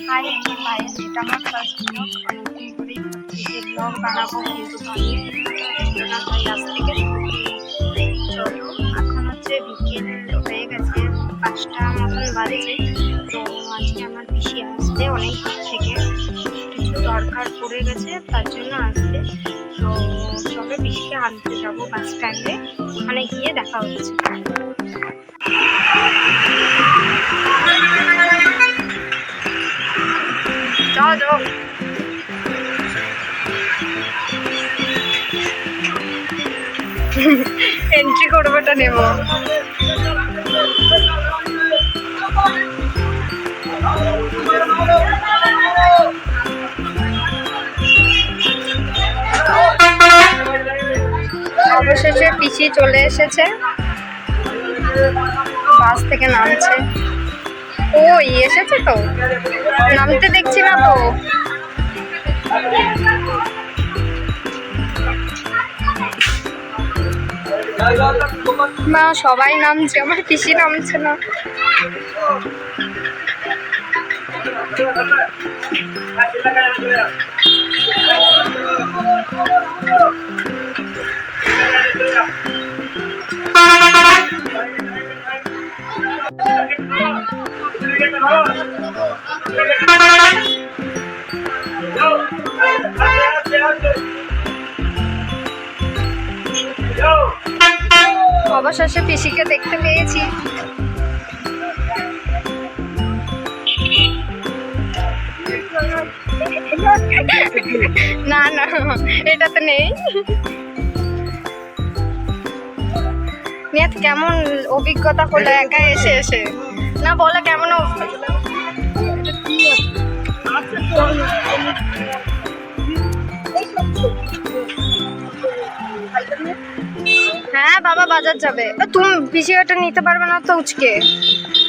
High, আমি পায়েল। এটা আমার ফার্স্ট ব্লগ। অনেকদিন ধরেই ভাবছি যে ব্লগ বানাবো, কিন্তু পারিনি না, তাই আজ থেকে চলো। এখন হচ্ছে বিকেল হয়ে গেছে, 5টা মতন বাজছে। তো আজকে আমার পিসি আসবে অনেক দূর থেকে, কিছু দরকার পড়ে গেছে, তার জন্য আসবে। তো চলো পিসিকে আনতে যাবো বাস স্ট্যান্ডে, ওখানে গিয়ে দেখা হচ্ছে। যাও যাও, এন্ট্রি করবোটা নেব। অবশেষে পিসি চলে এসেছে, বাস থেকে নামছে। ওই এসেছে তো, নামতে দেখছি না তো। মা সবাই নামছে, আমার পিসি নামছে না। অবশেষে পিসিকে দেখতে পেয়েছি। না না, এটাতে নেই। নিয়ত কেমন অভিজ্ঞতা হলো একা এসে এসে? না বলো কেমন হ্যাঁ বাবা বাজার যাবে। তুমি পিসি ওটা নিতে পারবে না তো উচকে,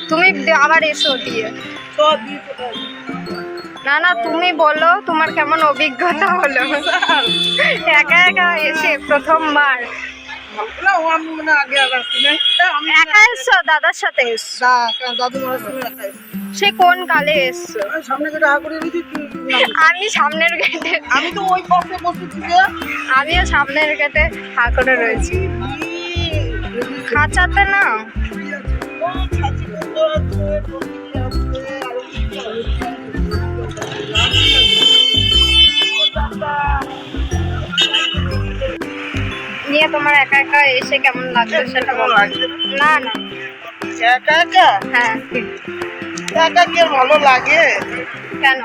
তুমি আবার এসো দিয়ে। না না, তুমি বলো তোমার কেমন অভিজ্ঞতা হলো একা একা এসে প্রথমবার? একা এসছো দাদার সাথে এসছো? সে কোন কালে এসছো? আমি সামনের গেটে, আমি তো ওই পাশে বসেছি, আমিও সামনের গেটে হা করে রয়েছি, খাঁচাতে না। নিয়ে তোমার একা একা এসে কেমন লাগছে সেটা বলো। না না, একা একা হ্যাঁ। একা কি আর ভালো লাগে? কেন?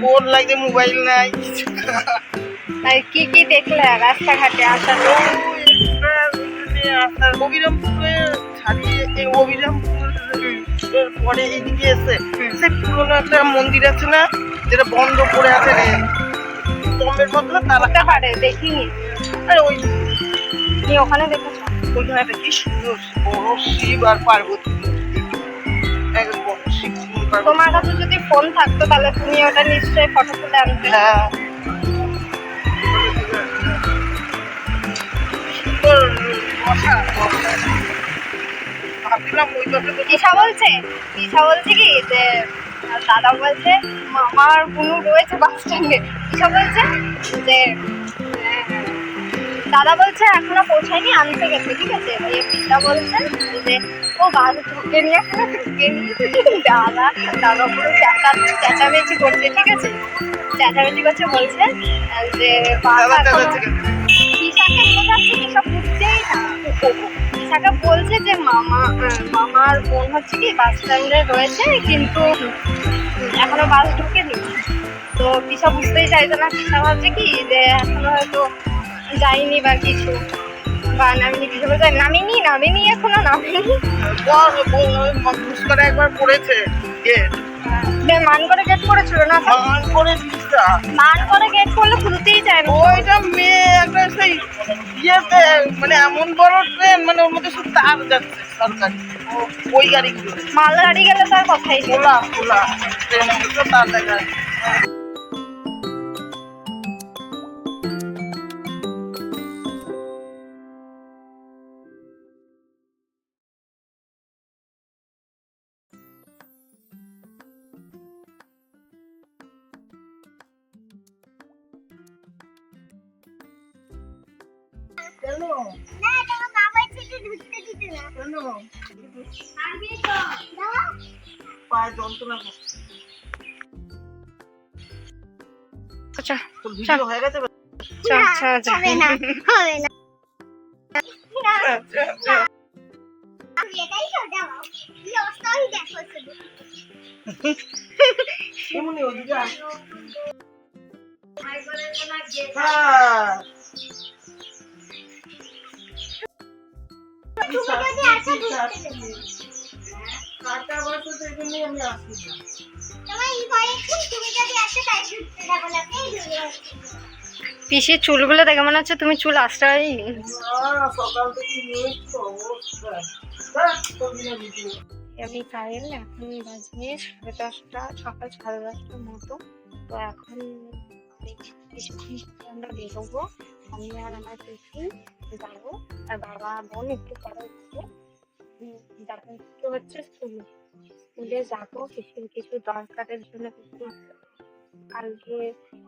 বোর লাগে, মোবাইল নাই কিছু। তাই কি কি দেখলে রাস্তাঘাটে আসার? অবিরামপুরে ছাড়িয়ে এই অবিরামপুর পরে এদিকে এসে পুরোনো একটা মন্দির আছে না, যেটা বন্ধ করে আছে রে, স্তম্ভের বদলে তারা পারে দেখিনি। আরে ওই তুমি ওখানে দেখেছো? ওইখানে একটা কি সুন্দর বড় শিব আর পার্বতী, একদম শিব পার্বতী। তোমার কাছে যদি ফোন থাকতো তাহলে তুমি ওটা নিশ্চয়ই ফটো তুলে আনতে। হ্যাঁ, ভাবছিলাম ওই পাশে ঈশা বলছে কি যে দাদা বলছে মামার কোনো রয়েছে বাস স্ট্যান্ডে। ঈশা বলছে যে দাদা বলছে এখনো পৌঁছায়নি, আনতে গেছে, ঠিক আছে। দিয়ে পিতা বলছে যে ও বাস ঢুকে নিয়ে এখনো ঢুকেনি। দাদা পুরো চেঁচামেচি করছে, ঠিক আছে, চেঁচামেচি করছে, বলছে যে ঈশাকে বোঝাচ্ছে, ঈশা বুঝছেই না। ঈশাকে বলছে যে মামার বোন হচ্ছে কি বাস স্ট্যান্ডে রয়েছে, কিন্তু এখনো বাস ঢুকেনি। তো ঈশা বুঝতেই চাইছে না, ঈশা ভাবছে কি যে এখনো হয়তো যাইনি বা কিছু, বা নামিনি, কিছু বলছে নামিনি এখনো নামিনি। একবার পড়েছে মান করে গেট করেছিল না, মান করে গেট করলে খুলতেই চায় না। ওইটা মেয়ে একটা সেই ইয়েতে, মানে এমন বড় ট্রেন, মানে ওর মধ্যে শুধু তার যাচ্ছে সরকারি, ওই গাড়িগুলো মাল গাড়ি গেলে তার কথাই নেই। খোলা ট্রেনের মধ্যে তার দেখা যাচ্ছে। কেন না তোমার বাবা থেকে ঢুকতে দিতে না কেন পারবে তো দাও পায়ে যন্ত্রণা করছে। আচ্ছা তোর ভিডিও হয়ে গেছে? আচ্ছা আচ্ছা হবে না হবে না আচ্ছা, আচ্ছা। আমি এটাই তো দাও কি অবস্থা হই দেখো শুধু এমনি ওদিকে আয়। আর বলে না যে হ্যাঁ। তুমি যদি আসো ঢুকতে দেবে কাটা বসে তো এই জন্যই আমি আসি না। তোমার এই ঘরে তুমি যদি আসো তাই ঢুকতে দেবো না এই দূরে পিসির চুলগুলো দেখে মনে হচ্ছে তুমি চুল আশ্রয় সকাল থেকে নিয়েছি অবস্থা। হ্যাঁ, তোর বিনা ভিডিও। আমি কাইল এখন বাজে 10:30 সকাল 10:30টার মতো। তো এখন কিছুক্ষণ পরে আমরা বেরোবো, আমি আর আমার পিসি যাবো, আর বাবা বোন একটু পরে উঠবে। যাবো একটু হচ্ছে স্কুলে যাবো, কিছু দরকারের জন্য কিছু কালকে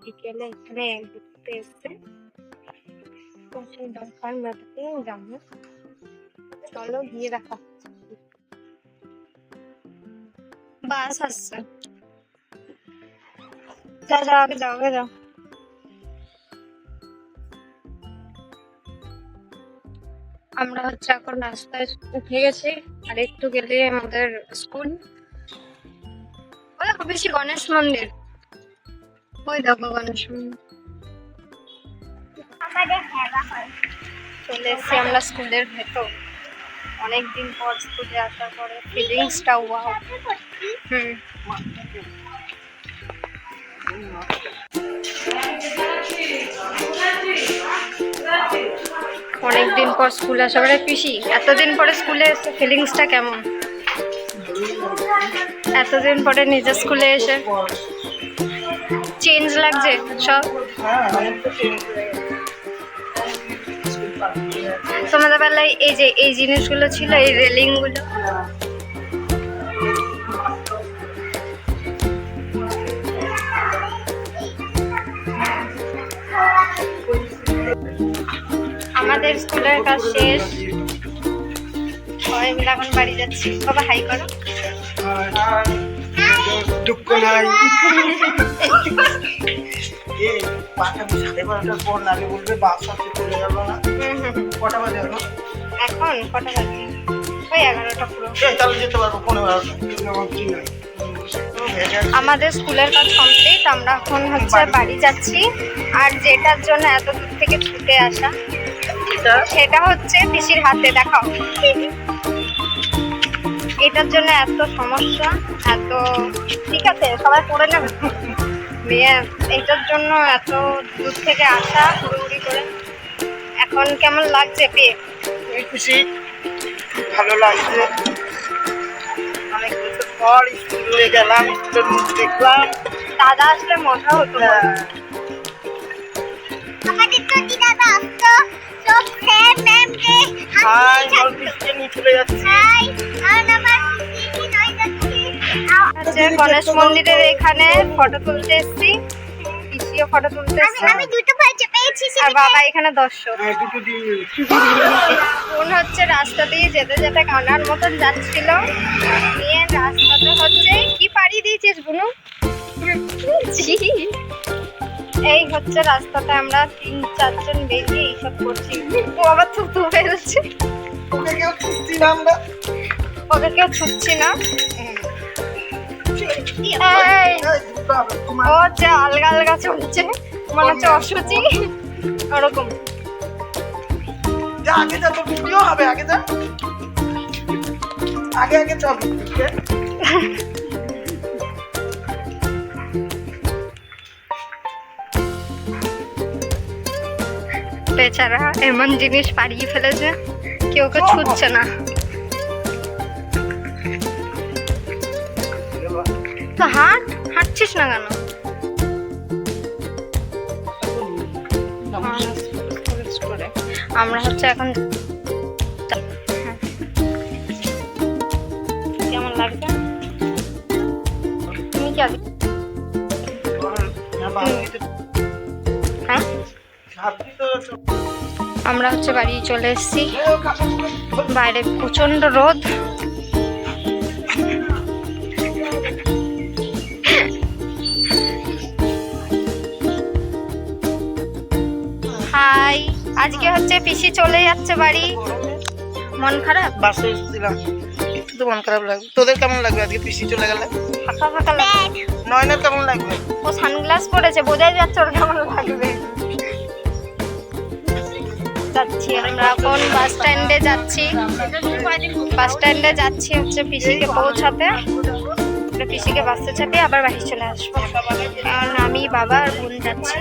বিকেলে এখানে ঘুরতে এসছে, তো সেই দরকার মেটাতে যাবো। চলো গিয়ে দেখা হচ্ছে। বাস আসছে, যাও যাও আগে যাও আগে যাও। আমরা হচ্ছে এখন রাস্তায় উঠে গেছি, আর একটু গেলে আমাদের স্কুল। ওই দেখো বেশি গণেশ মন্দির, ওই দেখো গণেশ মন্দির। আমাদের খেলা হয় চলে এসেছি আমরা স্কুলের ভেতর, অনেকদিন পর স্কুলে আসার পরে ফিলিংসটা ওয়াও। হুম, অনেকদিন পর স্কুল আসা পরে পিসি এতদিন পরে স্কুলে এসে ফিলিংসটা কেমন? এতদিন পরে নিজের স্কুলে এসে চেঞ্জ লাগছে সব? হ্যাঁ, অনেকটা চেঞ্জ হয়ে গেছে। তোমাদের বেলায় এই যে এই জিনিসগুলো ছিল, এই রেলিং গুলো, আমাদের স্কুলের কাজ শেষ, সবাই মিলে এখন বাড়ি যাচ্ছি। বাবা হাই করো। দুঃখ নাই। এ পাঁচটা 12:30 পর নালে বলবে বাস আসতে চলে যাবো না। কটা বাজে এখন? এখন কটা বাজে? ওই 11টা পুরো। তাহলে যেতে পারবো 15:30। আমাদের স্কুলের কাজ কমপ্লিট, আমরা এখন হচ্ছে বাড়ি যাচ্ছি। আর যেটার জন্য এত দূর থেকে ছুটে আসা, সেটা হচ্ছে পিসির হাতে দেখাও। এটার জন্য এত সমস্যা, এত ঠিক আছে সবাই পড়ে নেবে মেয়ে, এটার জন্য এত দূর থেকে আসা হুড়ুহুড়ি করে। এখন কেমন লাগছে পেয়ে? খুশি, ভালো লাগছে। অনেক বছর পর স্কুলে গেলাম, স্কুলের মুখ দেখলাম। দাদা আসলে মজা হতো। আমাদের তো কি দাদা আসতো সব স্যার ম্যাম কে হাই, গল্পকে নিয়ে চলে যাচ্ছি। হাই আর আমার কি নয় যাচ্ছে হচ্ছে গণেশ মন্দিরের এখানে ফটো তুলতে এসেছি, পিসিও ফটো তুলতে এসছে, আমি দুটো পয়সা পেয়েছি আর বাবা এখানে দর্শক। হ্যাঁ, দুটো দিয়ে বোন হচ্ছে রাস্তা দিয়ে যেতে যেতে কানার মতন যাচ্ছিল, নিয়ে রাস্তাতে হচ্ছে কি পাড়ি দিয়েছিস বুনু? ছি। এই হচ্ছে রাস্তাতে আমরা 3-4 জন বেরিয়ে এইসব করছি। ও আবার থুতু বেরোচ্ছে। ওকে কেউ ছুটছি না আমরা। ওকে কেউ ছুটছি না। এই, ও হচ্ছে আলগা আলগা চলছে, মনে হচ্ছে অসুচি ওরকম। যা আগে যা, তোর ভিডিও হবে, আগে যা, আগে আগে চল। বেচারা এমন জিনিস পাড়িয়ে ফেলেছে, কেউ কেউ ছুটছে না। তো হাঁটছিস না কেন? আমরা হচ্ছে এখন কেমন লাগছে? তুমি কি আগে হ্যাঁ আমরা হচ্ছে বাড়ি চলে এসেছি। বাইরে প্রচন্ড রোদ। হাই, আজকে হচ্ছে পিসি চলে যাচ্ছে বাড়ি। মন খারাপ? বাসে এসেছিলাম, কিন্তু মন খারাপ লাগবে। তোদের কেমন লাগবে আজকে পিসি চলে গেলে? ফাঁকা ফাঁকা লাগবে। নয়নার কেমন লাগবে? ও সানগ্লাস পরেছে, বোঝাই যাচ্ছে ওর কেমন লাগবে। যাচ্ছি আমরা এখন বাস স্ট্যান্ডে যাচ্ছি। বাস স্ট্যান্ডে যাচ্ছি হচ্ছে পিসিকে পৌঁছাতে। পিসিকে বাসে চাপিয়ে আবার বাড়ি চলে আসবো, কারণ আমি বাবা আর বোন যাচ্ছি।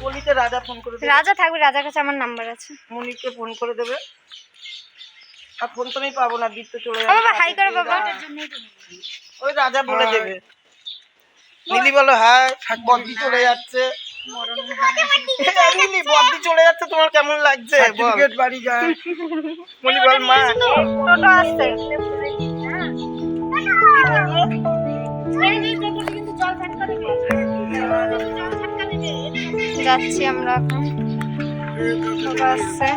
বলিতে রাজা ফোন করে দেবে। রাজা থাকবে, রাজার কাছে আমার নাম্বার আছে। মনিকে ফোন করে দেবে। আর ফোন তো আমি পাবো না, দীপ্ত চলে ও বাবা, হাই করো বাবা। ওই রাজা বলে দেবে। মিলি বলো হাই, বদ্দি চলে যাচ্ছে। মিলি, বদ্দি চলে যাচ্ছে, তোমার কেমন লাগছে? সার্টিফিকেট বাড়ি যায়। মনি বল মা, টোটো আসছে। যাচ্ছি আমরা এখন, টোটো আসছে।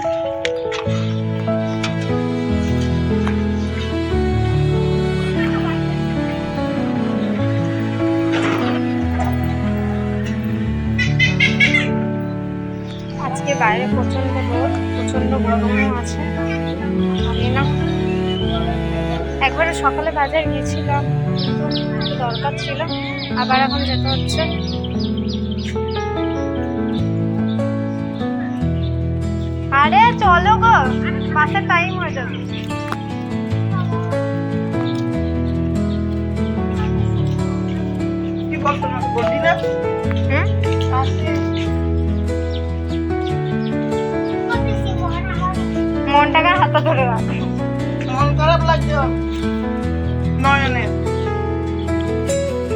আজকে বাইরে প্রচন্ড রোদ, প্রচন্ড গরমও আছে। আমি না একবারে সকালে বাজার গিয়েছিলাম, কিন্তু দরকার ছিল, আবার এখন যেতে হচ্ছে। আরে চলো গো, বাসের টাইম হয়ে যাবে। কি বলতো না, বললি না? মনটাকে হাতে ধরে রাখ। মন খারাপ লাগছে নয়নে।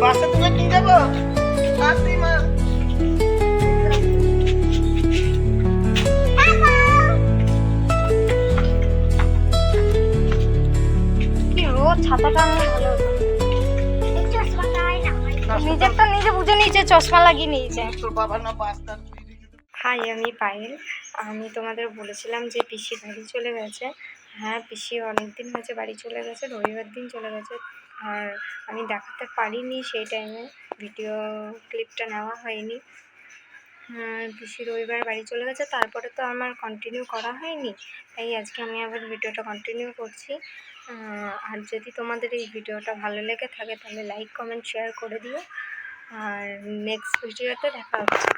বাসে তুলে নিয়ে যাবো? আসি মা। কি রোদ, ছাতাটা আনলে ভালো হতো। নিজেরটা নিজে বুঝে নিয়েছে, চশমা লাগিয়ে নিয়েছে। তোর বাবা না বাসটা। হাই, আমি পায়েল। আমি তোমাদের বলেছিলাম যে পিসি বাড়ি চলে গেছে। হ্যাঁ, পিসি অনেকদিন হয়েছে বাড়ি চলে গেছে, রবিবার দিন চলে গেছে। আর আমি দেখাতে পারিনি সেই টাইমে, ভিডিও ক্লিপটা নেওয়া হয়নি। পিসি রবিবার বাড়ি চলে গেছে, তারপরে তো আমার কন্টিনিউ করা হয়নি, তাই আজকে আমি আবার ভিডিওটা কন্টিনিউ করছি। আর যদি তোমাদের এই ভিডিওটা ভালো লেগে থাকে তাহলে লাইক কমেন্ট শেয়ার করে দিও। আর নেক্সট ভিডিওতে দেখা হচ্ছে।